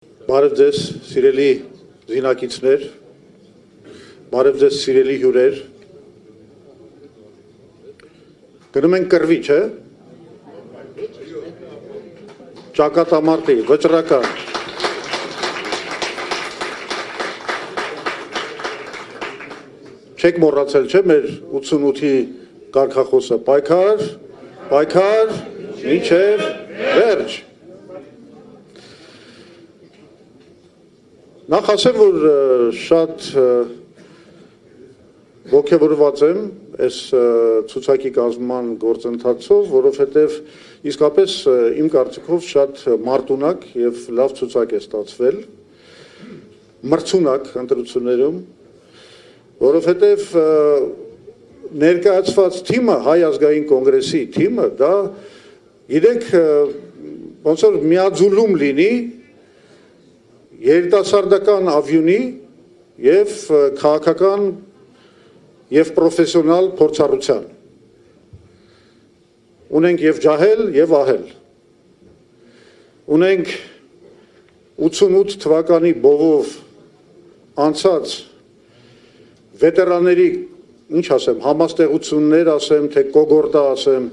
Բարև ձեզ, սիրելի զինակիցներ, բարև ձեզ, սիրելի հյուրեր։ Գնում ենք կռվի, չէ՞։ Ճակատամարտի, վճռական։ Չեք մոռացել, չէ՞, մեր 88-ի կարգախոսը, պայքար, պայքար, մինչև վերջ։ Նախ ասեմ, որ շատ ոգևորված եմ այս ցուցակի կազմման գործընթացով, որովհետև իսկապես իմ կարծիքով շատ մարտունակ եւ լավ ցուցակ է ստացվել, մրցունակ ընտրություններում, որովհետև ներկայացված թիմը, Հայ ազգային կոնգրեսի թիմը, դա գիտեք, ոնց որ միաձուլում լինի երիտասարդական ավյունի եւ քաղաքական եւ պրոֆեսիոնալ փորձառության։ Ունենք եւ ջահել եւ ահել։ Ունենք 88 թվականի բովով անցած վետերանների, ինչ ասեմ, համաստեղություններ ասեմ, թե կողորտա ասեմ,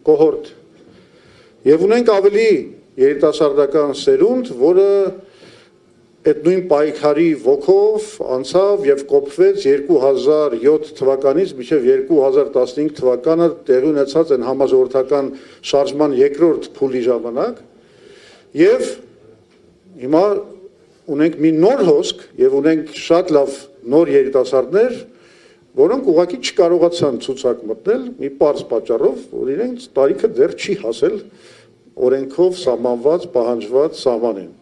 կողորտ։ Եվ ունենք ավելի երիտասարդական սերունդ, որը այդ նույն պայքարի ոգով անցավ եւ կոփվեց 2007 թվականից մինչեւ 2015 թվականը տեղի ունեցած այն համաժողովրդական շարժման երկրորդ փուլի ժամանակ եւ հիմա ունենք մի նոր հոսք եւ ունենք շատ լավ նոր երիտասարդներ, որոնք ուղղակի չկարողացան ցուցակ մտնել մի պարզ պատճառով, որ իրենց տարիքը դեռ չի հասել օրենքով սահմանված, պահանջված սահմանին։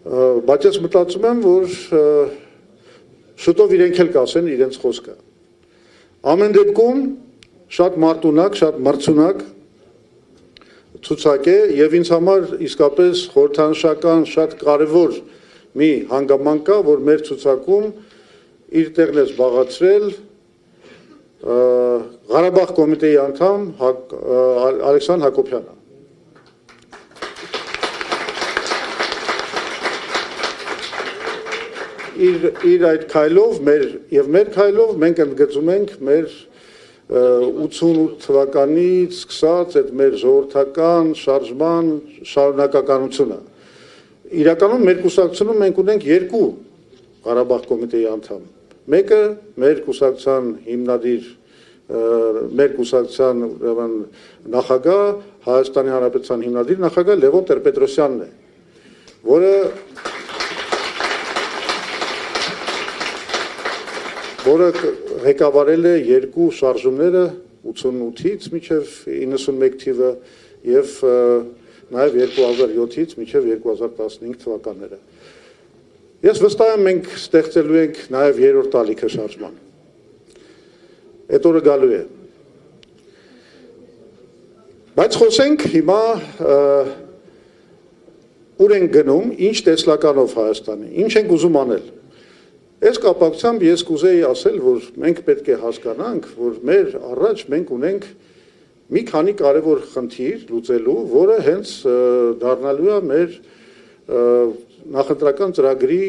Բայց ես մտածում եմ, որ շուտով իրենք էլ կասեն իրենց խոսքը։ Ամեն դեպքում շատ մարտունակ, շատ մրցունակ ցուցակ է եւ ինձ համար իսկապես խորհրդանշական, շատ կարեւոր մի հանգամանք կա, որ մեր ցուցակում իր տեղն է զբաղեցրել Ղարաբաղ կոմիտեի անդամ Ալեքսան Հակոբյանը։ Իր այդ քայլով մեր քայլով մենք ընդգծում ենք մեր 88 թվականից սկսած այդ մեր ժողովրդական շարժման շարունակականությունը։ Իրականում մեր կուսակցությունում մենք ունենք երկու Ղարաբաղ կոմիտեի անդամ։ Մեկը մեր կուսակցության հիմնադիր, մեր կուսակցության նախագահ, Հայաստանի Հանրապետության հիմնադիր նախագահ Լևոն Տեր-Պետրոսյանն է, որը ղեկավարել է երկու շարժումները 88-ից մինչև 91 թիվը եւ նաեւ 2007-ից մինչև 2015 թվականները։ Ես վստահ եմ մենք ստեղծելու ենք նաեւ երրորդ ալիքը շարժման։ Այդ օրը գալու է։ Բայց խոսենք հիմա ուր ենք գնում, ինչ տեսլականով Հայաստանի, ինչ ենք ուզում անել։ Այս կապակցությամբ ես կուզեի ասել, որ մենք պետք է հասկանանք, որ մեր առաջ մենք ունենք մի քանի կարևոր խնդիր լուծելու, որը հենց դառնալու է մեր նախընտրական ծրագրի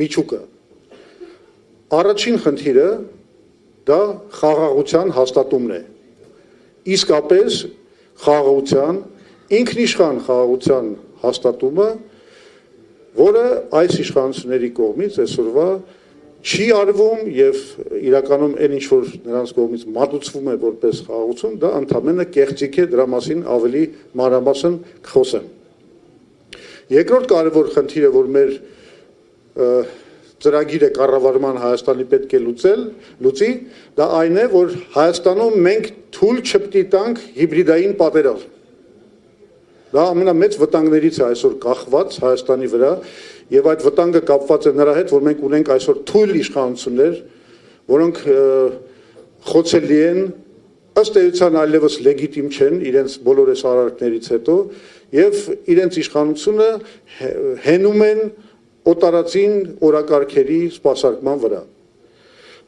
միջուկը։ Առաջին խնդիրը դա խաղաղության հաստատումն է։ Իսկապես խաղաղության, ինքնիշխան խաղաղության հաստատումը, որը այս իշխանությունների կողմից այսօրվա չի արվում եւ իրականում այն ինչ որ նրանց կողմից մատուցվում է որպես խաղաղություն, դա ընդհանրապես կեղծիք է, դրա մասին ավելի մանրամասն կխոսեմ։ Երկրորդ կարևոր խնդիրը, որ մեր ծրագիրը կառավարման Հայաստանի պետք է լուծի, դա այն է, որ Հայաստանում մենք թույլ չպիտանք հիբրիդային պատերազմ։ Դա ամենամեծ վտանգներից է այսօր կախված Հայաստանի վրա եւ այդ վտանգը կապված է նրա հետ, որ մենք ունենք այսօր թույլ իշխանություններ, որոնք խոցելի են, ըստ էության այլևս լեգիտիմ չեն իրենց բոլոր այս արարքներից հետո եւ իրենց իշխանությունը հենում են օտարածին օրակարգերի սպասարկման վրա։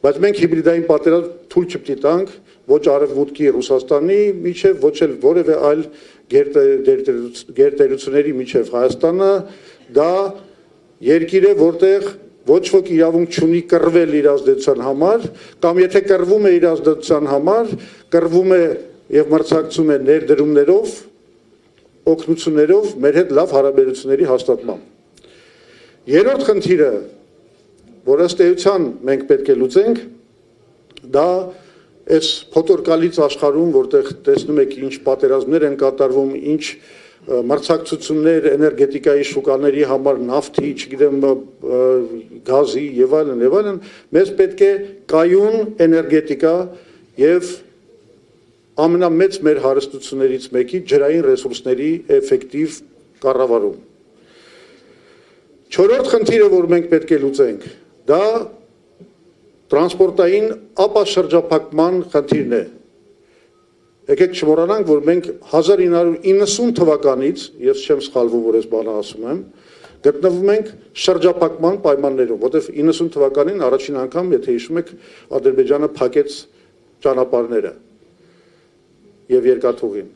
Բայց մենք հիբրիդային պատերազմ թույլ չպիտի տանք ոչ արևմուտքի Ռուսաստանի միջև, ոչ էլ որևէ այլ գերտերությունների միջև Հայաստանը դա երկիր է, որտեղ ոչ ոք իրավունք չունի կռվել իր ազդեցության համար, կամ եթե կռվում է իր ազդեցության համար, կռվում է եւ մրցակցում է ներդրումներով, օգնություններով մեր հետ լավ հարաբերությունների հաստատմամբ։ Երրորդ խնդիրը, որ ըստ էության մենք պետք է լուծենք, դա այս փոթորկալից աշխարհում, որտեղ տեսնում եք ինչ պատերազմներ են կատարվում, ինչ մրցակցություններ էներգետիկայի շուկաների համար, նավթի, չգիտեմ, գազի եւ այլն, մեզ պետք է կայուն էներգետիկա եւ ամենամեծ մեր հարստություններից մեկի ջրային ռեսուրսների էֆեկտիվ կառավարում։ Չորրորդ խնդիրը, որ մենք պետք է լուծենք, դա տրանսպորտային ապաշրջափակման խնդիրն է։ Եկեք չմոռանանք, որ մենք 1990 թվականից, ես չեմ սխալվում, որ այս բանը ասում եմ, գտնվում ենք շրջափակման պայմաններում, որտեղ 90 թվականին առաջին անգամ, եթե հիշում եք, Ադրբեջանը փակեց ճանապարհները եւ երկաթուղին։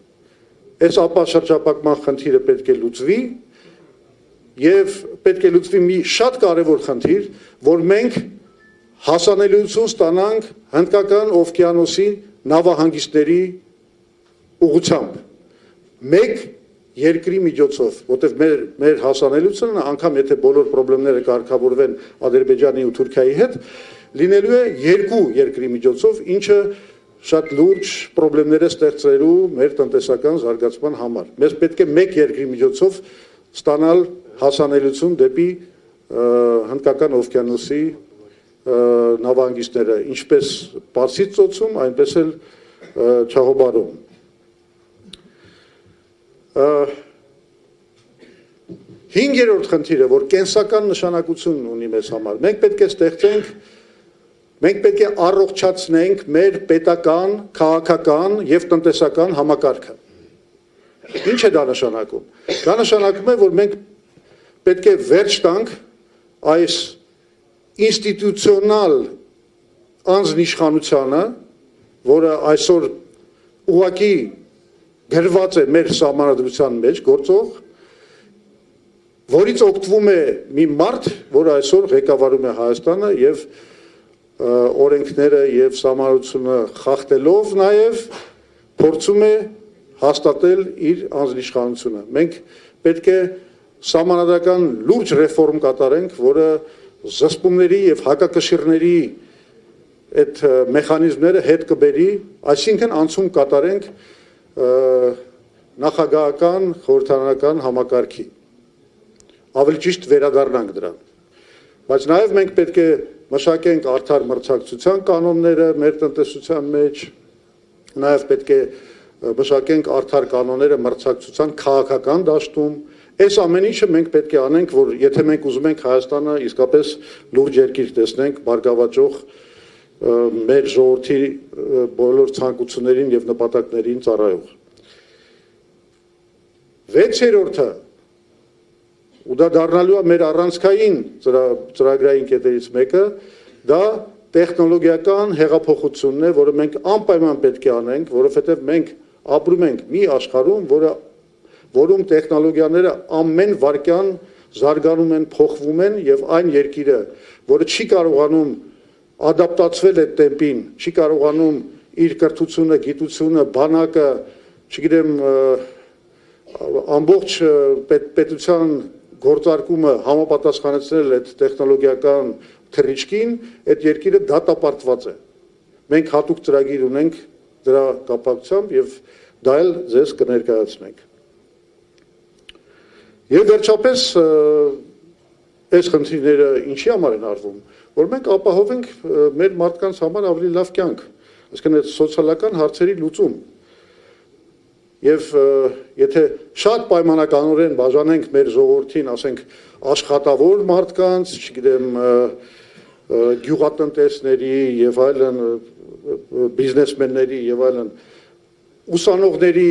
Այս ապաշրջափակման խնդիրը պետք է լուծվի եւ պետք է լուծվի մի շատ կարեւոր խնդիր, որ մենք հասանելիություն ստանանք Հնդկական օվկիանոսի նավահանգիստների ուղղությամբ մեկ երկրի միջոցով, որտեղ մեր հասանելիությունը անգամ եթե բոլոր խնդիրները կարգավորվեն Ադրբեջանի ու Թուրքիայի հետ, լինելու է երկու երկրի միջոցով, ինչը շատ լուրջ խնդիրներ է ստեղծելու մեր տնտեսական զարգացման համար։ Մեզ պետք է մեկ երկրի միջոցով ստանալ հասանելիություն դեպի Հնդկական օվկիանոսի նավահանգիստները, ինչպես Պարսից ծոցում, այնպես էլ Չահոբարում։ Հինգերորդ խնդիրը, որ կենսական նշանակություն ունի մեզ համար, մենք պետք է առողջացնենք մեր պետական, քաղաքական եւ տնտեսական համակարգը։ Ինչ է դա նշանակում։ Դա նշանակում է, որ մենք պետք է վերջ տանք այս ինստիտուցիոնալ անձնիշխանությանը, որը այսօր ուղղակի գրված է մեր սահմանադրության մեջ գործող, որից օգտվում է մի մարդ, որը այսօր ղեկավարում է Հայաստանը եւ օրենքները եւ սահմանադրությունը խախտելով նաեւ փորձում է հաստատել իր անձնիշխանությունը։ Մենք պետք է սահմանադրական լուրջ ռեֆորմ կատարենք, որը զսպումների եւ հակակշիռների այդ մեխանիզմները հետ կբերի, այսինքն անցում կատարենք նախագահական խորհրդարանական համակարգի։ Ավելի ճիշտ վերադառնանք դրան։ Բայց նաեւ մենք պետք է մշակենք արդար մրցակցության կանոնները մեր տնտեսության մեջ, նաեւ պետք է մշակենք արդար կանոնները մրցակցության քաղաքական դաշտում։ Այս ամեն ինչը մենք պետք է անենք, որ եթե մենք ուզում ենք Հայաստանը իսկապես լուրջ երկիր տեսնենք, բարգավաճող մեր ժողովրդի բոլոր ցանկություններին եւ նպատակներին ծառայող։ Վեցերորդը ու դա դառնալու է մեր առանցքային ծրագրային կետերից մեկը, դա տեխնոլոգիական հեղափոխությունն է, որը մենք անպայման պետք է անենք, որովհետեւ մենք ապրում ենք մի աշխարհում, որում տեխնոլոգիաները ամեն վայրկյան զարգանում են, փոխվում են եւ այն երկիրը, որը չի կարողանում ադապտացվել այդ տեմպին, չի կարողանում իր կրթությունը, գիտությունը, բանակը, չգիտեմ, ամբողջ պետության գործարկումը համապատասխանեցնել այդ տեխնոլոգիական թռիչքին, այդ երկիրը դատապարտված է։ Մենք հատուկ ծրագիր ունենք դրա կապակցությամբ եւ դա էլ ձեզ կներկայացնենք։ Եվ վերջապես այս խնդիրները ինչի համար են արվում, որ մենք ապահովենք մեր մարդկանց համար ավելի լավ կյանք, այսինքն այդ սոցիալական հարցերի լուծում։ Եվ եթե շատ պայմանականորեն բաժանենք մեր ժողովրդին, ասենք աշխատավոր մարդկանց, չգիտեմ, գյուղատնտեսների եւ այլն, բիզնեսմենների եւ այլն, ուսանողների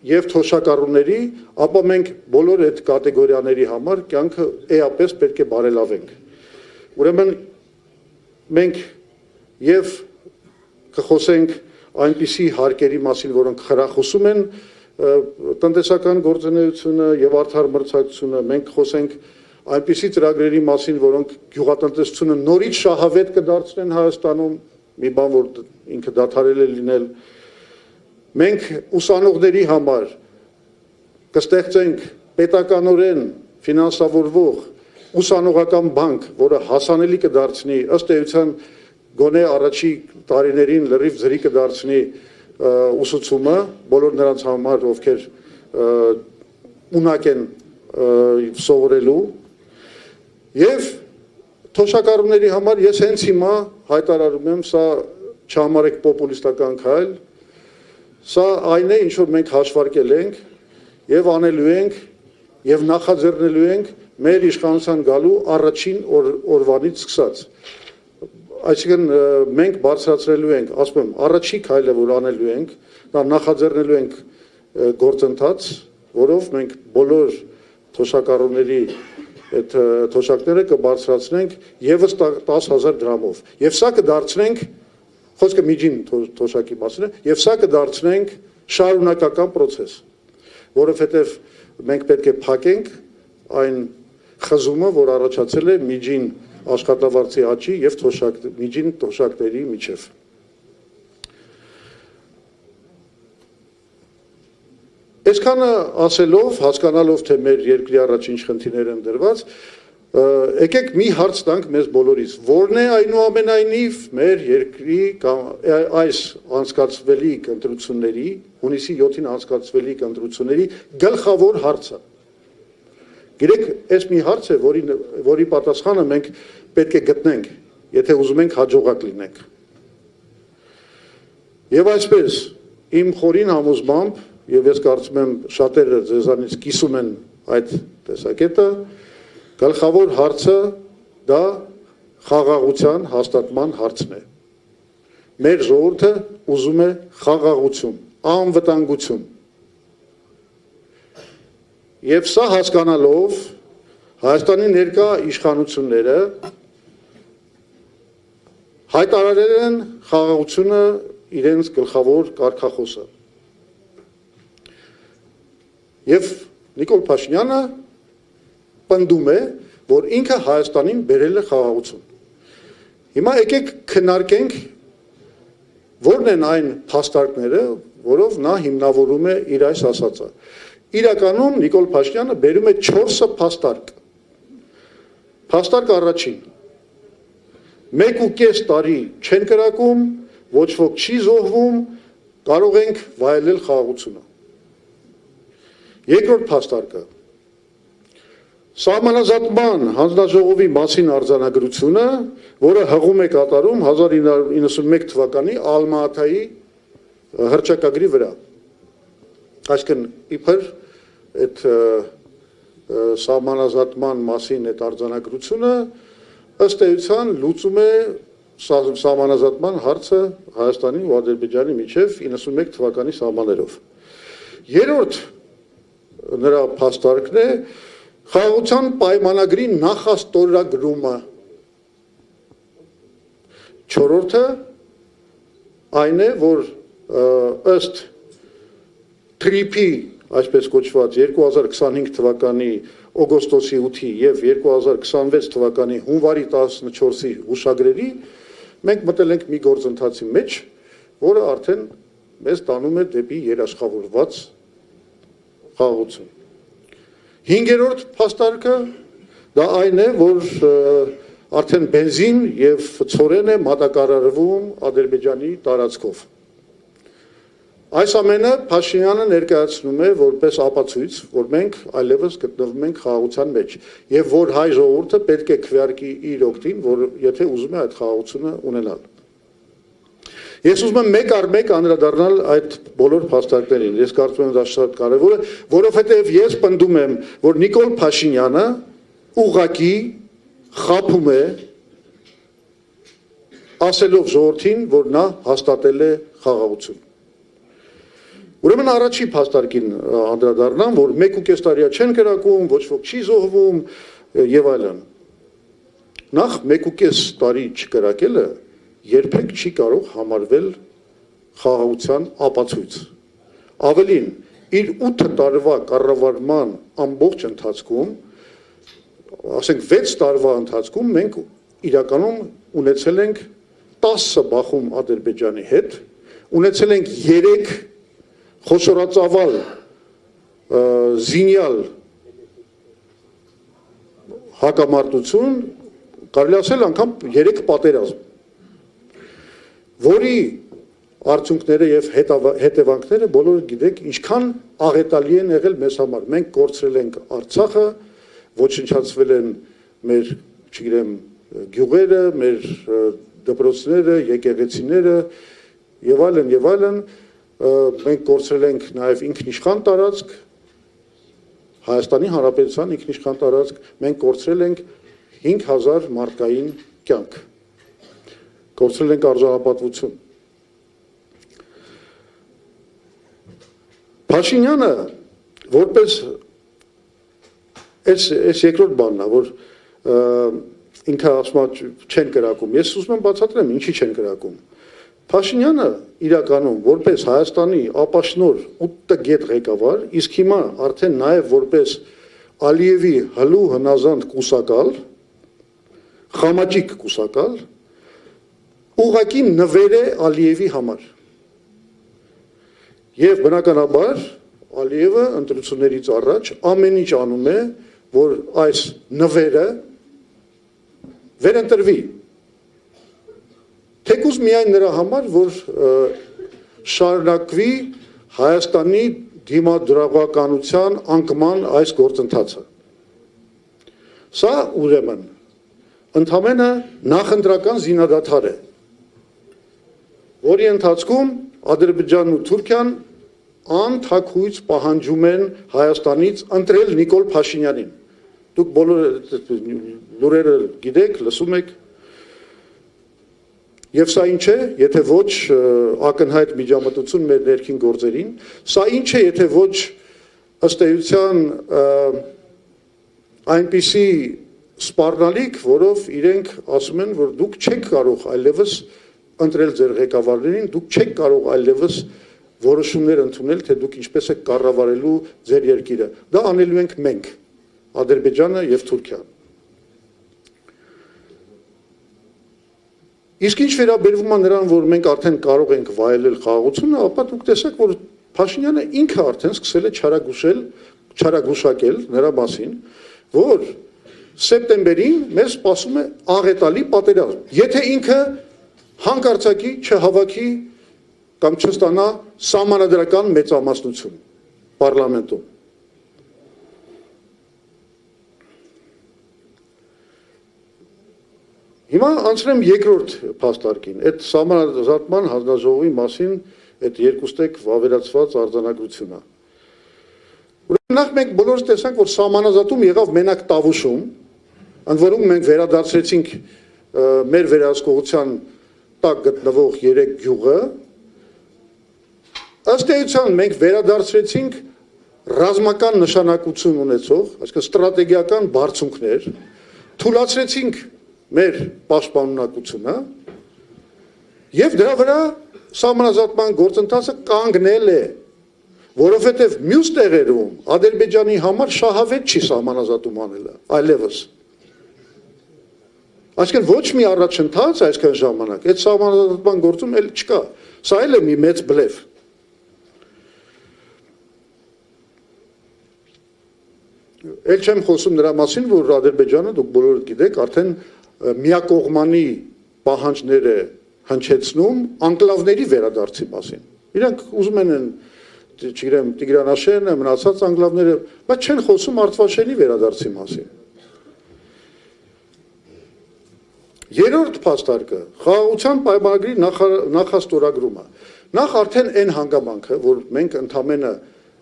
եւ թոշակառուների, ապա մենք բոլոր այդ կատեգորիաների համար կյանքը էապես պետք է բարելավենք։ Ուրեմն մենք եւ կխոսենք այնպիսի հարկերի մասին, որոնք խրախուսում են տնտեսական գործունեությունը եւ արդար մրցակցությունը, մենք խոսենք այնպիսի ծրագրերի մասին, որոնք գյուղատնտեսությունը նորից շահավետ կդարձնեն Հայաստանում, մի բան, որ ինքը դադարել է լինել։ Մենք ուսանողների համար կստեղծենք պետականորեն ֆինանսավորվող ուսանողական բանկ, որը հասանելի կդարձնի, ըստ էության գոնե առաջի տարիներին լրիվ ձրի կդարձնի ուսուցումը բոլոր նրանց համար, ովքեր ունակ են սովորելու, եւ թոշակառուների համար ես հենց հիմա հայտարարում եմ, սա չհամարեք պոպուլիստական քայլ, սա այն է, ինչ որ մենք հաշվարկել ենք եւ անելու ենք եւ նախաձեռնելու ենք մեր իշխանության գալու առաջին օրվանից սկսած։ Այսինքն մենք բարձրացրելու ենք, ասում եմ, առաջի քայլը, որ անելու ենք, դա նախաձեռնելու ենք գործընթաց, որով մենք բոլոր թոշակառուների այդ թոշակները կբարձրացնենք եւս 10,000 դրամով։ Եվ սա կդարձնենք, խոսքը միջին թոշակի մասին է, եւ սա կդարձնենք շարունակական process, որովհետեւ մենք պետք է փակենք այն խզումը, որ առաջացել է միջին աշխատավարձի աճի եւ միջին թոշակների միջև։ Այսքանը ասելով, հասկանալով, թե մեր երկրի առաջ ինչ խնդիրներ են դրված, եկեք մի հարց տանք մեզ բոլորից, որն է այնուամենայնիվ մեր երկրի այս անցկացվելիք ընտրությունների, հունիսի 7-ին անցկացվելիք ընտրությունների գլխավոր հարցը։ Գիտեք, այս մի հարց է, որի պատասխանը մենք պետք է գտնենք, եթե ուզում ենք հաջողակ լինենք։ Եվ այսպես, իմ խորին համոզմամբ, եւ ես կարծում եմ շատերը ձեզանից կիսում են այդ տեսակետը, գլխավոր հարցը դա խաղաղության հաստատման հարցն է։ Մեր ժողովուրդը ուզում է խաղաղություն, անվտանգություն։ Եվ սա հասկանալով Հայաստանի ներկա իշխանությունները հայտարարել են խաղաղությունը իրենց գլխավոր կարգախոսը։ Եվ Նիկոլ Փաշինյանը պնդում է, որ ինքը Հայաստանին բերել է խաղաղություն։ Հիմա եկեք քննարկենք որն են այն փաստարկները, որով նա հիմնավորում է իր այս ասածը։ Իրականում Նիկոլ Փաշինյանը բերում է 4 փաստարկ։ Փաստարկ առաջին. 1.5 տարի չեն կրակում, ոչ ոք չի զոհվում, կարող ենք վայելել խաղաղությունը։ Երկրորդ փաստարկը. Սահմանազատման հանձնաժողովի մասին արձանագրությունը, որը հղում է կատարում 1991 թվականի Ալմա-Աթայի հռչակագրի վրա։ Այսինքն իբր այդ սահմանազատման մասին այդ արձանագրությունը ըստ էության լուծում է սահմանազատման հարցը Հայաստանի ու Ադրբեջանի միջև 91 թվականի սահմաններով։ Երրորդ նրա փաստարկն է խաղաղության պայմանագրի նախաստորագրումը։ Չորրորդը այն է, որ ըստ TRIP-ի, այսպես կոչված 2025 թվականի օգոստոսի 8-ի եւ 2026 թվականի հունվարի 14-ի հուշագրերի մենք մտել ենք մի գործընթացի մեջ, որը արդեն մեզ տանում է դեպի երաշխավորված խաղաղություն։ Հինգերորդ փաստարկը դա այն է, որ արդեն բենզին եւ ցորեն է մատակարարվում Ադրբեջանի տարածքով։ Այս ամենը Փաշինյանը ներկայացնում է որպես ապացույց, որ մենք այլևս գտնվում ենք խաղաղության մեջ եւ որ հայ ժողովուրդը պետք է քվեարկի իր օգտին, որ եթե ուզում է այդ խաղաղությունը ունենալ։ Ես ուզում եմ մեկ առ մեկ անդրադառնալ այդ բոլոր փաստարկներին։ Ես կարծում եմ դա շատ կարևոր է, որովհետև ես պնդում եմ, որ Նիկոլ Փաշինյանը ուղղակի խաբում է ասելով ժողովրդին, որ նա հաստատել է խաղաղություն։ Ուրեմն առաջի փաստարկին անդրադառնամ, որ 1.5 տարիա չեն կրակում, ոչ ոք չի զոհվում եւ այլն։ Նախ 1.5 տարի չկրակելը երբեք չի կարող համարվել խաղաղության ապացույց։ Ավելին, իր 8 տարվա կառավարման ամբողջ ընթացքում, ասենք 6 տարվա ընթացքում մենք իրականում ունեցել ենք 10 բախում Ադրբեջանի հետ, ունեցել ենք 3 խոշորածավալ զինյալ հակամարտություն, կարելի ասել անգամ 3 պատերազմ, որի արդյունքները եւ հետևանքները բոլորը գիտեք ինչքան աղետալի են եղել մեզ համար։ Մենք կորցրել ենք Արցախը, ոչնչացվել են մեր, չգիտեմ, գյուղերը, մեր դպրոցները, եկեղեցիները եւ այլն, մենք կորցրել ենք նաեւ ինքնիշխան տարածք, Հայաստանի Հանրապետության ինքնիշխան տարածք, մենք կորցրել ենք 5000 մարդկային կյանք, կորցրել ենք արժանապատվություն։ Փաշինյանը որպես այս երկրորդ բանն է, որ ինքը ասում է չեն կրակում, ես ուզում եմ բացատրեմ ինչի չեն կրակում։ Փաշինյանը իրականում որպես Հայաստանի ապաշնոր 8 գետ ղեկավար, իսկ հիմա արդեն նաև որպես Ալիևի հլու հնազանդ կուսակալ, խամաճիկ կուսակալ, ուղղակի նվեր է Ալիևի համար։ Եվ բնականաբար Ալիևը ընտրություններից առաջ ամեն ինչ անում է, որ այս նվերը վերընտրվի։ Թեկուզ միայն նրա համար, որ շարունակվի Հայաստանի դիմադրողականության անկման այս գործընթացը։ Սա ուրեմն ընդամենը նախընտրական զինադադար է, որի ընթացքում Ադրբեջանն ու Թուրքիան անթաքույց պահանջում են Հայաստանից ընտրել Նիկոլ Փաշինյանին։ Դուք բոլոր լուրերը գիտեք, լսում եք։ Եվ սա ինչ է, եթե ոչ ակնհայտ միջամտություն մեր ներքին գործերին, սա ինչ է, եթե ոչ ըստ էության այնպիսի սպառնալիք, որով իրենք ասում են, որ դուք չեք կարող այլևս ընտրել ձեր ղեկավարներին, դուք չեք կարող այլևս որոշումներ ընդունել, թե դուք ինչպես եք կառավարելու ձեր երկիրը։ Դա անելու ենք մենք, Ադրբեջանը եւ Թուրքիան։ Իսկ ինչ վերաբերվում է նրան, որ մենք արդեն կարող ենք վայելել խաղաղությունը, ապա դուք տեսեք, որ Փաշինյանը ինքը արդեն սկսել է չարագուշակել նրա մասին, որ սեպտեմբերին մեզ սպասում է աղետալի պատերազմ։ Եթե ինքը հանկարծակի չհավաքի կամ չստանա սահմանադրական մեծամասնություն պարլամենտում։ Հիմա անցնեմ երկրորդ փաստարկին, այդ սահմանազատման հանձնաժողովի մասին այդ երկուստեք վավերացված արձանագրությունը։ Ուրեմն նախ մենք բոլորս տեսանք, որ սահմանազատում եղավ մենակ Տավուշում, ընդ որում մենք վերադարձրեցինք մեր վերահսկողության տակ գտնվող 3 գյուղը, ըստ էության մենք վերադարձրեցինք ռազմական նշանակություն ունեցող, այսինքն ստրատեգիական բարձունքներ, թույլատրեցինք մեր պաշտպանունակությունը եւ դրա վրա սահմանազատման գործընթացը կանգնել է, որովհետեւ մյուս տեղերում Ադրբեջանի համար շահավետ չի սահմանազատում անելը, այլևս։ Այսինքն ոչ մի առաջընթաց այսքան ժամանակ այդ սահմանազատման գործում էլ չկա։ Սա էլ է մի մեծ բլեֆ։ Էլ չեմ խոսում նրա մասին, որ Ադրբեջանը, դուք բոլորը գիտեք, արդեն միակողմանի պահանջներ է հնչեցնում անկլավների վերադարձի մասին։ Իրանք ուզում են, չգիտեմ, Տիգրանաշենը, մնացած անկլավները, բայց չեն խոսում Արտվաշենի վերադարձի մասին։ Երրորդ փաստարկը խաղաղության պայմանագրի նախաստորագրումը։ Նախ արդեն այն հանգամանքը, որ մենք ընդամենը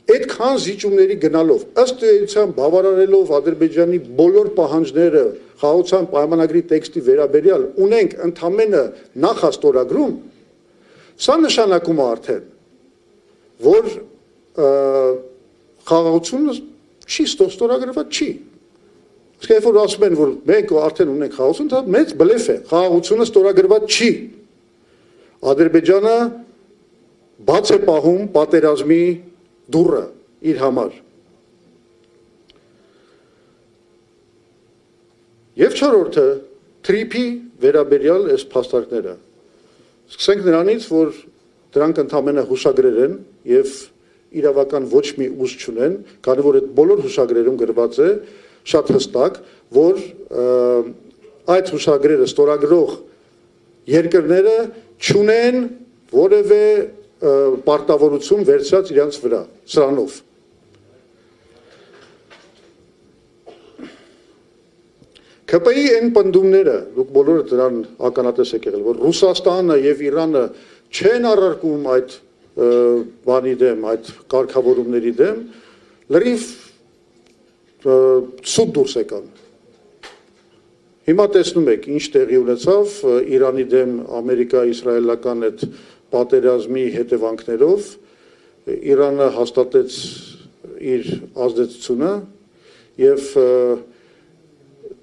այդքան զիջումների գնալով, ըստ էության բավարարելով Ադրբեջանի բոլոր պահանջները խաղաղության պայմանագրի տեքստի վերաբերյալ ունենք ընդամենը նախաստորագրում, սա նշանակում է արդեն, որ խաղաղությունը չի ստորագրված չի։ Իսկ երբ որ ասում են, որ մենք արդեն ունենք խաղաղություն, դա մեծ բլեֆ է, խաղաղությունը ստորագրված չի։ Ադրբեջանը բաց է պահում պատերազմի դուրը իր համար։ Եվ չորրորդը թրիփի վերաբերյալ այս փաստարկները։ Սկսենք նրանից, որ դրանք ընդամենը հուշագրեր են եւ իրավական ոչ մի ուժ չունեն, քանի որ այդ բոլոր հուշագրերում գրված է շատ հստակ, որ այդ հուշագրերը ստորագրող երկրները չունեն որևէ պարտավորություն վերցրած իրենց վրա, սրանով։ ԿՊ-ի այն պնդումները, դուք բոլորը դրան ականատես եք եղել, որ Ռուսաստանը եւ Իրանը չեն առարկում այդ բանի դեմ, այդ կարգավորումների դեմ, լրիվ սուտ դուրս եկան։ Հիմա տեսնում եք, ինչ տեղի ունեցավ Իրանի դեմ ամերիկա-իսրայելական այդ պատերազմի հետևանքներով, Իրանը հաստատեց իր ազդեցությունը եւ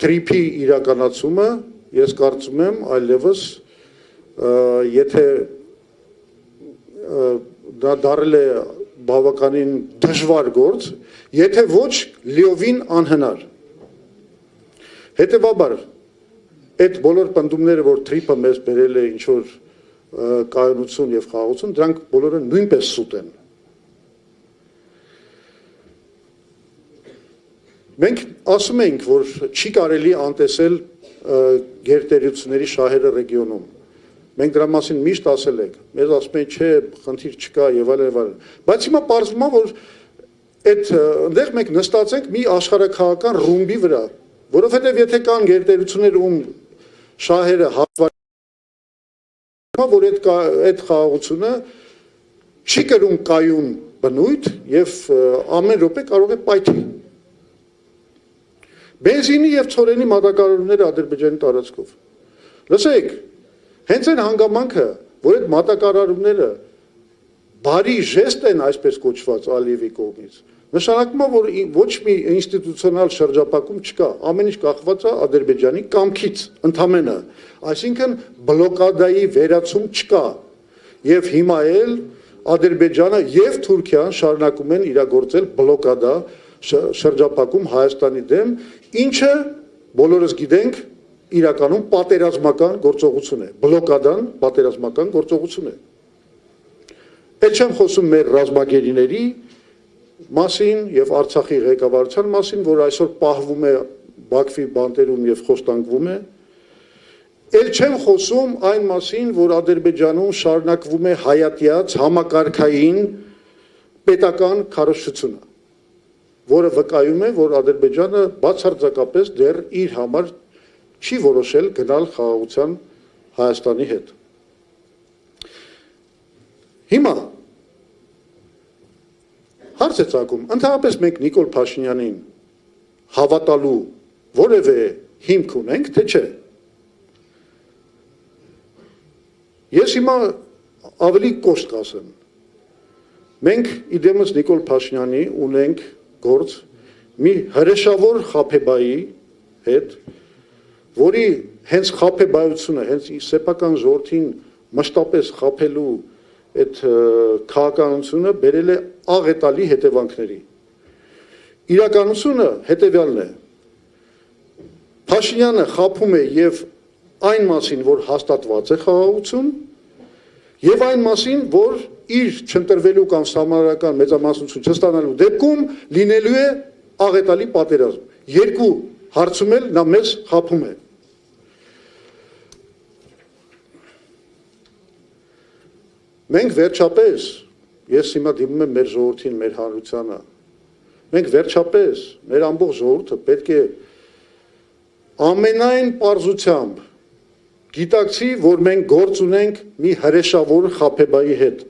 թրիփի իրականացումը, ես կարծում եմ, այլևս եթե դա դարել է բավականին դժվար գործ, եթե ոչ լիովին անհնար։ Հետևաբար, այդ բոլոր պնդումները, որ թրիփը մեզ բերել է ինչ-որ կայունություն եւ խաղաղություն, դրանք բոլորը նույնպես սուտ են։ Մենք ասում ենք, որ չի կարելի անտեսել գերտերությունների շահերը ռեգիոնում։ Մենք դրա մասին միշտ ասել ենք, մեզ ասում են, չէ, խնդիր չկա եւ այլն։ Բայց հիմա պարզվում է, որ այդ այնտեղ մենք նստած ենք մի աշխարհաքաղաքական ռումբի վրա, որովհետեւ եթե կան գերտերություններ, ում շահերը որ այդ խաղաղությունը չի կրում կայուն բնույթ եւ ամեն րոպե կարող է պայթի։ Բենզինի եւ ցորենի մատակարարումները Ադրբեջանի տարածքով։ Լսեք, հենց այն հանգամանքը, որ այդ մատակարարումները բարի ժեստ են այսպես կոչված Ալիևի կողմից, նշանակում է, որ ոչ մի ինստիտուցիոնալ շրջապակում չկա, ամեն ինչ կախված է Ադրբեջանի կամքից, ընդամենը, այսինքն բլոկադայի վերացում չկա, եւ հիմա էլ Ադրբեջանը եւ Թուրքիան շարունակում են իրագործել բլոկադա շրջապակում Հայաստանի դեմ, ինչը բոլորս գիտենք իրականում պատերազմական գործողություն է, բլոկադան պատերազմական գործողություն է։ Այդ չեմ խոսում մեր ռազմագերիների մասին եւ Արցախի ղեկավարության մասին, որ այսօր պահվում է Բաքվի բանտերում եւ խոստանգվում է։ Էլ չեմ խոսում այն մասին, որ Ադրբեջանում շարունակվում է հայատյաց համակարգային պետական քարոզչությունը, որը վկայում է, որ Ադրբեջանը բացարձակապես դեռ իր համար չի որոշել գնալ խաղաղության Հայաստանի հետ։ Հիմա հարց է ծագում, ընդհանրապես մենք Նիկոլ Փաշինյանին հավատալու որևէ հիմք ունենք, թե չէ։ Ես հիմա ավելի կոշտ կասեմ։ Մենք իդեմս Նիկոլ Փաշինյանի ունենք գործ մի հրեշավոր խաբեբայի հետ, որի հենց խաբեբայությունը, հենց սեփական ժողովրդին մշտապես խաբելու այդ քաղաքականությունը բերել է աղետալի հետևանքների։ Իրականությունը հետևյալն է։ Փաշինյանը խաբում է եւ այն մասին, որ հաստատված է խաղաղություն, եւ այն մասին, որ իր չընտրվելու կամ համարական մեծամասնություն չստանալու դեպքում լինելու է աղետալի պատերազմ։ Երկու հարցում էլ նա մեզ խաբում է։ Մենք վերջապես, ես հիմա դիմում եմ մեր ժողովրդին, մեր հանրությանը, մենք վերջապես, մեր ամբողջ ժողովուրդը պետք է ամենայն պարզությամբ գիտակցի, որ մենք գործ ունենք մի հրեշավոր խաբեբայի հետ,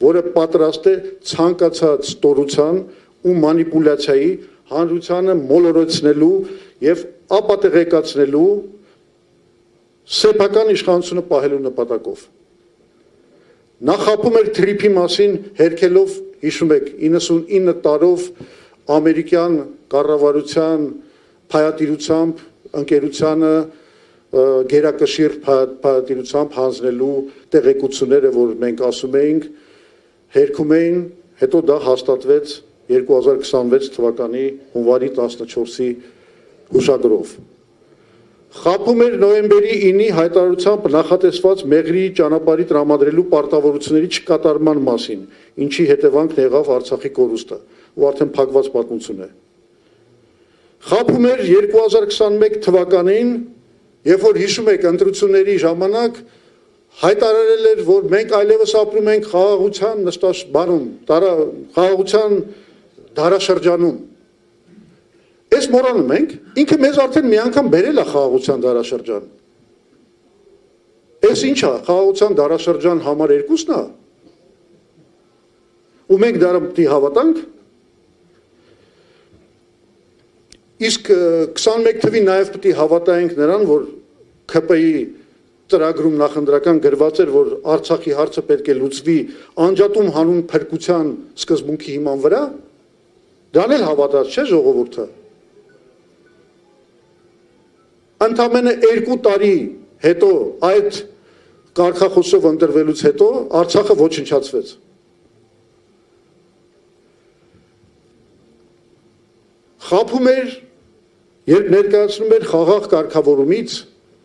որը պատրաստ է ցանկացած ստորության ու մանիպուլյացիայի հանրությանը մոլորեցնելու եւ ապատեղեկացնելու սեփական իշխանությունը պահելու նպատակով։ Նա խաբում էր թրիփի մասին հերքելով, հիշում եք, 99 տարով ամերիկյան կառավարության փայատիրությամբ ընկերությանը գերակշիռ փայատիրությամբ հանձնելու տեղեկությունները, որ մենք ասում էինք, հերքում էին, հետո դա հաստատվեց 2026 թվականի հունվարի 14-ի հուշագրով։ Խաբում էր նոյեմբերի 9-ի հայտարարությամբ նախատեսված Մեղրիի ճանապարհի տրամադրելու պարտավորությունների չկատարման մասին, ինչի հետևանքն եղավ Արցախի կորուստը, ու արդեն փակված պատմություն է։ Խաբում էր 2021 թվականին, երբ որ հիշում եք ընտրությունների ժամանակ հայտարարել էր, որ մենք այլևս ապրում ենք խաղաղության նստաշրջանում, խաղաղության դարաշրջանում։ Այս մոռանում ենք, ինքը մեզ արդեն մի անգամ բերել է խաղաղության դարաշրջան։ Այս ինչ է, խաղաղության դարաշրջան համար 2-ն է։ Ու մենք դրա պետք է հավատանք։ Իսկ 21 թվին նաև պետք է հավատայինք նրան, որ ՔՊ-ի ծրագրում նախընտրական գրված էր, որ Արցախի հարցը պետք է լուծվի անջատում հանուն փրկության սկզբունքի հիման վրա։ Դրան էլ հավատաց չէ ժողովուրդը։ Ընդամենը 2 տարի հետո այդ կարգախոսով ընտրվելուց հետո Արցախը ոչնչացվեց։ Խաբում էր, երբ ներկայացնում էր խաղաղ կարգավորումից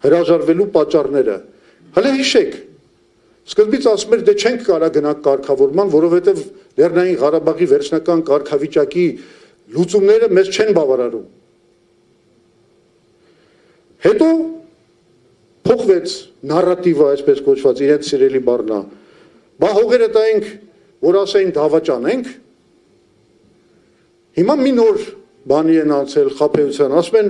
հրաժարվելու պատճառները։ Հələ հիշեք, սկզբից ասում էր, դե չենք կարա գնանք կարգավորման, որովհետև Լեռնային Ղարաբաղի վերջնական կարգավիճակի լուծումները մեզ չեն բավարարում։ Հետո փոխվեց նարատիվը, այսպես կոչված, իրենց սիրելի բառն է։ Բա հողերը տայինք, որ ասային դավաճանենք։ Հիմա մի նոր բանի են անցել խաբեության, ասում են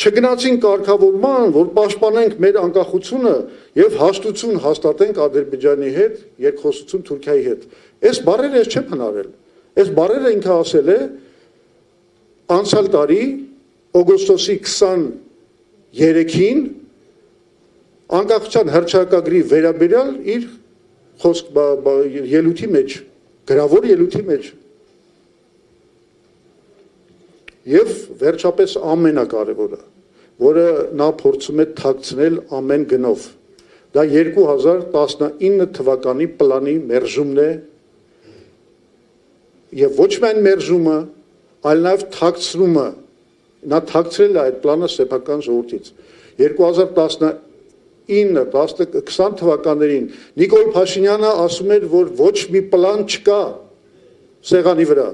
չգնացին կարգավորման, որ պաշտպանենք մեր անկախությունը եւ հաշտություն հաստատենք Ադրբեջանի հետ, երկխոսություն Թուրքիայի հետ։ Այս բառերը ես չեմ հնարել։ Այս բառերը ինքը ասել է անցյալ տարի օգոստոսի 23-ին անկախության հռչակագրի վերաբերյալ իր ելույթի մեջ, գրավոր ելույթի մեջ։ Եվ վերջապես ամենակարևորը, որը նա փորձում է թաքցնել ամեն գնով, դա 2019 թվականի պլանի մերժումն է եւ ոչ միայն մերժումը, այլ նաեւ թաքցնումը, նա թաքցրել է այդ պլանը սեփական ժողովրդից։ 2019-20 թվականներին Նիկոլ Փաշինյանը ասում էր, որ ոչ մի պլան չկա սեղանի վրա։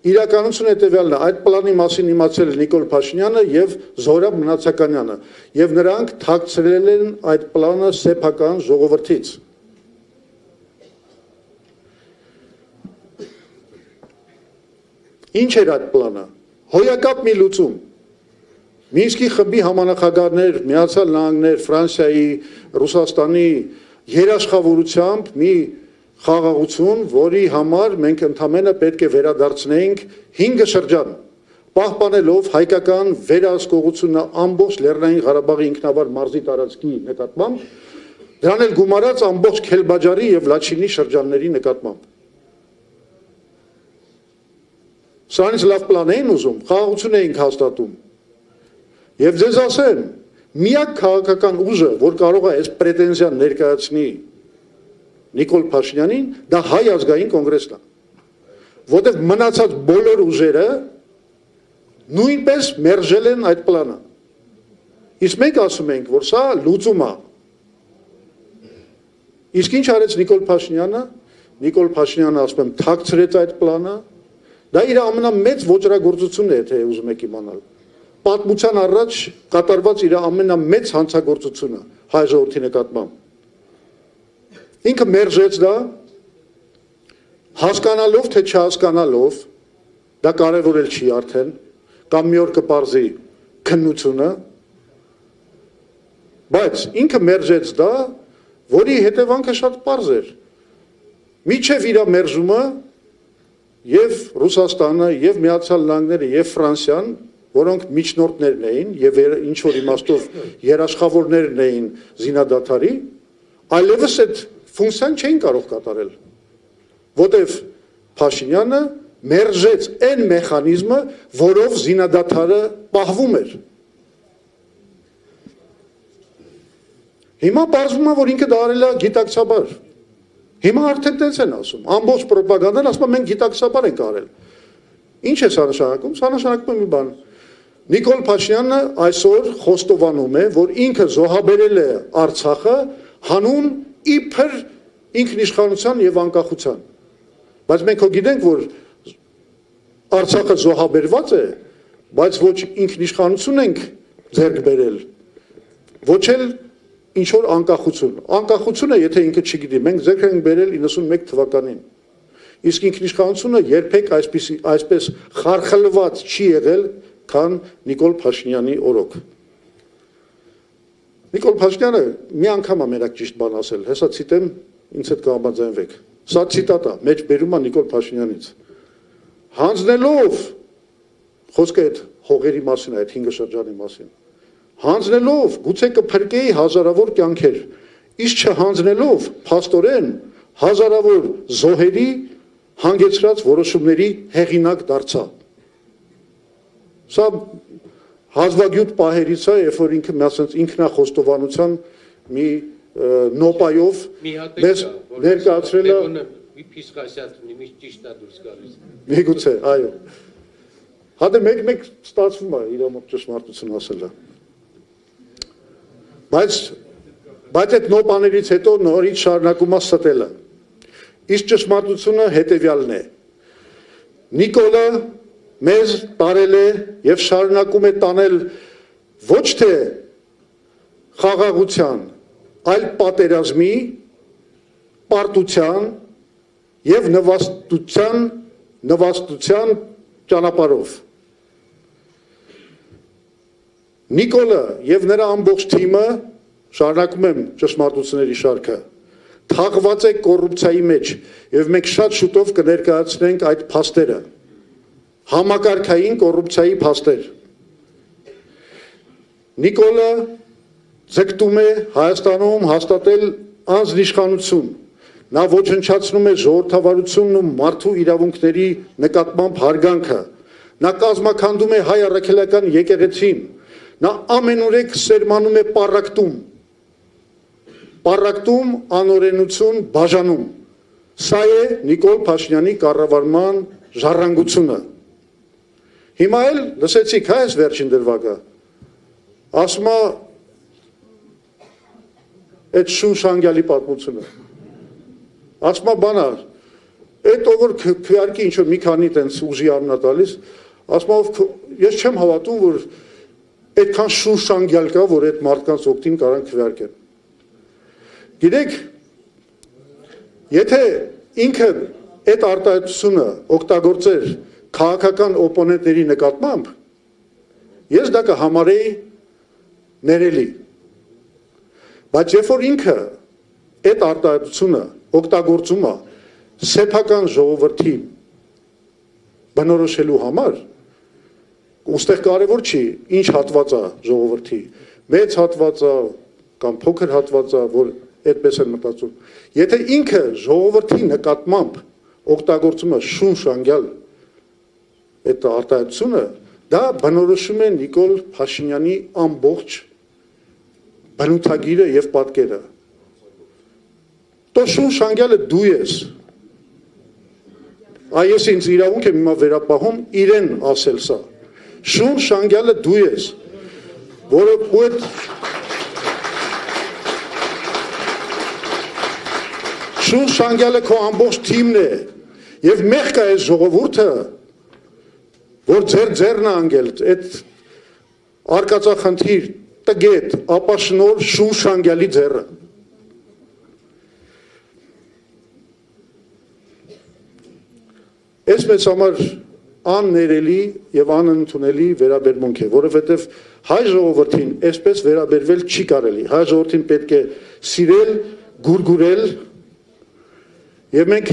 Իրականությունը հետևյալն է, այդ պլանի մասին իմացել է Նիկոլ Փաշինյանը եւ Զորաբ Մնացականյանը, եւ նրանք թաքցրել են այդ պլանը սեփական ժողովրդից։ Ինչ էր այդ պլանը։ Հոյակապ մի լուծում։ Մինսկի խմբի համանախագահներ, Միացյալ Նահանգներ, Ֆրանսիայի, Ռուսաստանի երաշխավորությամբ մի խաղաղություն, որի համար մենք ընդամենը պետք է վերադարձնեինք 5 շրջան, պահպանելով հայկական վերահսկողությունը ամբողջ Լեռնային Ղարաբաղի ինքնավար մարզի տարածքի նկատմամբ, դրան էլ գումարած ամբողջ Քելբաջարի եւ Լաչինի շրջանների նկատմամբ։ Սրանից լավ պլան էին ուզում, խաղաղություն էինք հաստատում։ Եվ ձեզ ասեմ, միակ քաղաքական ուժը, որ կարող է այս պրետենզիան ներկայացնի Նիկոլ Փաշինյանին, դա Հայ ազգային կոնգրեսն է, որտեղ մնացած բոլոր ուժերը նույնպես մերժել են այդ պլանը։ Իսկ մենք ասում ենք, որ սա լուծում է։ Իսկ ինչ արեց Նիկոլ Փաշինյանը։ Նիկոլ Փաշինյանը, ասում եմ, թաքցրեց այդ պլանը։ Դա իր ամենամեծ ոճրագործությունն է, թե ուզում եք իմանալ։ Պատմության առաջ կատարված իր ամենամեծ հանցագործությունը հայ ժողովրդի նկատմամբ։ Ինքը մերժեց դա, հասկանալով թե չհասկանալով, դա կարևոր էլ չի արդեն, կամ մի օր կպարզի քննությունը, բայց ինքը մերժեց դա, որի հետևանքը շատ պարզ էր։ Մինչև իր մերժումը եւ Ռուսաստանը, եւ Միացյալ Նահանգները, եւ Ֆրանսիան, որոնք միջնորդներն էին եւ ինչ որ իմաստով երաշխավորներն էին զինադադարի, այլևս այդ ֆունկցիան չէին կարող կատարել, որտեվ Փաշինյանը մերժեց այն մեխանիզմը, որով զինադադարը պահվում էր։ Հիմա պարզվում է, որ ինքը դա արել է գիտակցաբար։ Հիմա արդեն տենց են ասում, ամբողջ պրոպագանդան ասում մենք գիտակցաբար ենք արել։ Ինչ է սա նշանակում։ Սա նշանակում է մի բան։ Նիկոլ Փաշինյանը այսօր խոստովանում է, որ ինքը զոհաբերել է Արցախը հանուն իբր ինքնիշխանության եւ անկախության։ Բայց մենք հո գիտենք, որ Արցախը զոհաբերված է, բայց ոչ ինքնիշխանություն ենք ձեռք բերել, ոչ էլ ինչ որ անկախություն։ Անկախությունը, եթե ինքը չգիտի, մենք ձեռք ենք բերել 91 թվականին։ Իսկ ինքնիշխանությունը երբեք այսպես խարխլված չի եղել, քան Նիկոլ Փաշինյանի օրոք։ Նիկոլ Փաշինյանը մի անգամ է մենակ ճիշտ բան ասել, հեսա ցիտեմ, ինձ հետ կհամաձայնվեք։ Սա ցիտատ է, մեջ բերում է Նիկոլ Փաշինյանից։ Հանձնելով, խոսքը այդ հողերի մասին է, այդ 5 շրջանի մասին։ Հանձնելով, գուցե կփրկեի հազարավոր կյանքեր, իսկ չհանձնելով, փաստորեն հազարավոր զոհերի հանգեցրած որոշումների հեղինակ դարձա։ Սա հազվագյուտ պահերից է, երբ որ ինքը ասենց ինքնախոստովանության մի նոպայով մեզ ներկայացրել է միգուցե, այո։ Հատե մեկ ստացվում է իր մոտ ճշմարտություն ասելը։ Բայց այդ նոպաներից հետո նորից շարունակում է ստելը։ Իսկ ճշմարտությունը հետևյալն է։ Նիկոլը մեզ տարել է եւ շարունակում է տանել ոչ թե խաղաղության, այլ պատերազմի, պարտության եւ նվաստության ճանապարհով։ Նիկոլը եւ նրա ամբողջ թիմը, շարունակում եմ ճշմարտությունների շարքը, թաղված է կոռուպցիայի մեջ եւ մենք շատ շուտով կներկայացնենք այդ փաստերը։ Համակարգային կոռուպցիայի փաստեր։ Նիկոլը ձգտում է Հայաստանում հաստատել անձնիշխանություն։ Նա ոչնչացնում է ժողովրդավարությունն ու մարդու իրավունքների նկատմամբ հարգանքը։ Նա կազմաքանդում է հայ առաքելական եկեղեցին։ Նա ամենուրեք սերմանում է պառակտում, անօրենություն բաժանում։ Սա է Նիկոլ Փաշինյանի կառավարման ժառանգությունը։ Հիմա էլ լսեցիք, հա, այս վերջին դրվագը։ Ասում է այդ շունշանգյալի պատմությունը։ Ասում է բանա, այդ ով որ քվեարկի ինչ որ մի քանի տենց ուժի առնա տալիս, ասում է ես չեմ հավատում, որ այդքան շունշանգյալ կա, որ այդ մարդկանց օգտին կարան քվեարկեն։ Գիտեք, եթե ինքը այդ արտահայտությունը օգտագործեր քաղաքական օպոնենտների նկատմամբ, ես դա կհամարեի ներելի։ Բայց երբ որ ինքը այդ արտահայտությունը օգտագործում է սեփական ժողովրդի բնորոշելու համար, ուստեղ կարևոր չի ինչ հատված է ժողովրդի, մեծ հատված է կամ փոքր հատված է, որ այդպես են մտածում։ Եթե ինքը ժողովրդի նկատմամբ օգտագործում է շունշանգյալ այդ արտահայտությունը, դա բնորոշում է Նիկոլ Փաշինյանի ամբողջ բնութագիրը եւ պատկերը։ Տո շունշանգյալը դու ես։ Այս ինձ իրավունք եմ հիմա վերապահում իրեն ասել սա։ Շունշանգյալը դու ես, որը այդ շունշանգյալը քո ամբողջ թիմն է եւ մեղք է այս ժողովուրդը, որ ձեռն անգել այդ արկածախնդիր տգետ ապաշնոր շունշանգյալի ձեռը։ Այս մեծ համար աններելի եւ անընդունելի վերաբերմունք է, որովհետեւ հայ ժողովրդին այսպես վերաբերվել չի կարելի։ Հայ ժողովրդին պետք է սիրել, գուրգուրել եւ մենք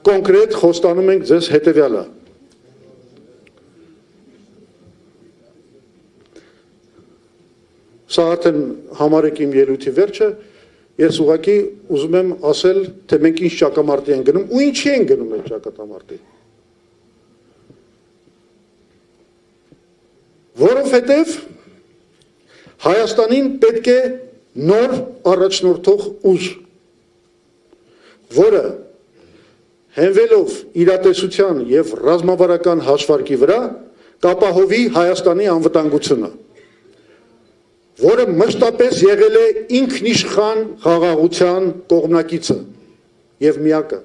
կոնկրետ խոստանում ենք ձեզ հետեւյալը։ Սա արդեն համարեք իմ ելույթի վերջը, ես ուղղակի ուզում եմ ասել, թե մենք ինչ ճակամարտի ենք գնում ու ինչի ենք գնում այդ ճակատամարտի։ Որովհետև Հայաստանին պետք է նոր առաջնորդող ուժ, որը հենվելով իրատեսության եւ ռազմավարական հաշվարկի վրա կապահովի Հայաստանի անվտանգությունը, որը մշտապես եղել է ինքնիշխան խաղաղության կողմնակիցը եւ միակը,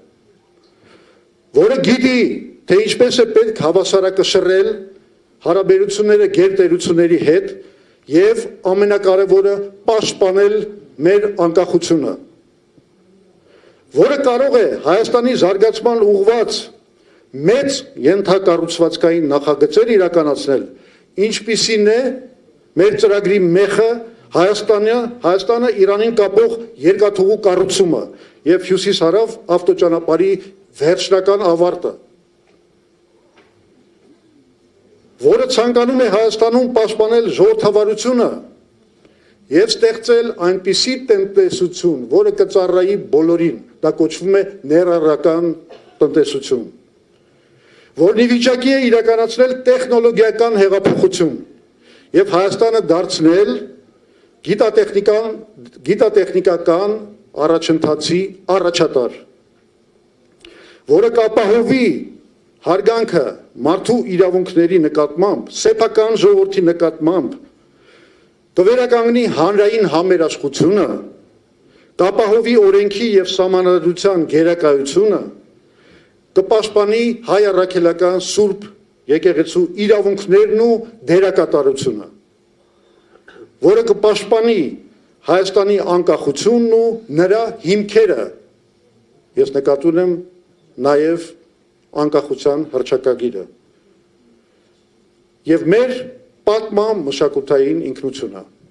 որը գիտի, թե ինչպես է պետք հավասարակշռել հարաբերությունները գերտերությունների հետ եւ ամենակարևորը պաշտպանել մեր անկախությունը, որը կարող է Հայաստանի զարգացման ուղղված մեծ ենթակառուցվածքային նախագծեր իրականացնել, ինչպիսին է մեր ծրագրի մեխը Հայաստանը Իրանին կապող երկաթուղու կառուցումը եւ հյուսիս-հարավ ավտոճանապարհի վերջնական ավարտը, որը ցանկանում է Հայաստանում պաշտպանել ժողովրդավարությունը եւ ստեղծել այնպիսի տնտեսություն, որը կծառայի բոլորին, դա կոչվում է ներառական տնտեսություն, որն ի վիճակի է իրականացնել տեխնոլոգիական հեղափոխություն եւ Հայաստանը դարձնել գիտատեխնիկական առաջընթացի առաջատար, որը կապահովի հարգանքը մարդու իրավունքների նկատմամբ, սեփական ժողովրդի նկատմամբ, կվերականգնի հանրային համերաշխությունը, կապահովի օրենքի եւ սահմանադրության գերակայությունը, կպաշտպանի հայ առաքելական սուրբ եկեղեցու իրավունքներն ու դերակատարությունը, որը կպաշտպանի Հայաստանի անկախությունն ու նրա հիմքերը, ես նկատի ունեմ նաեւ անկախության հռչակագիրը եւ մեր պատմամշակութային ինքնությունը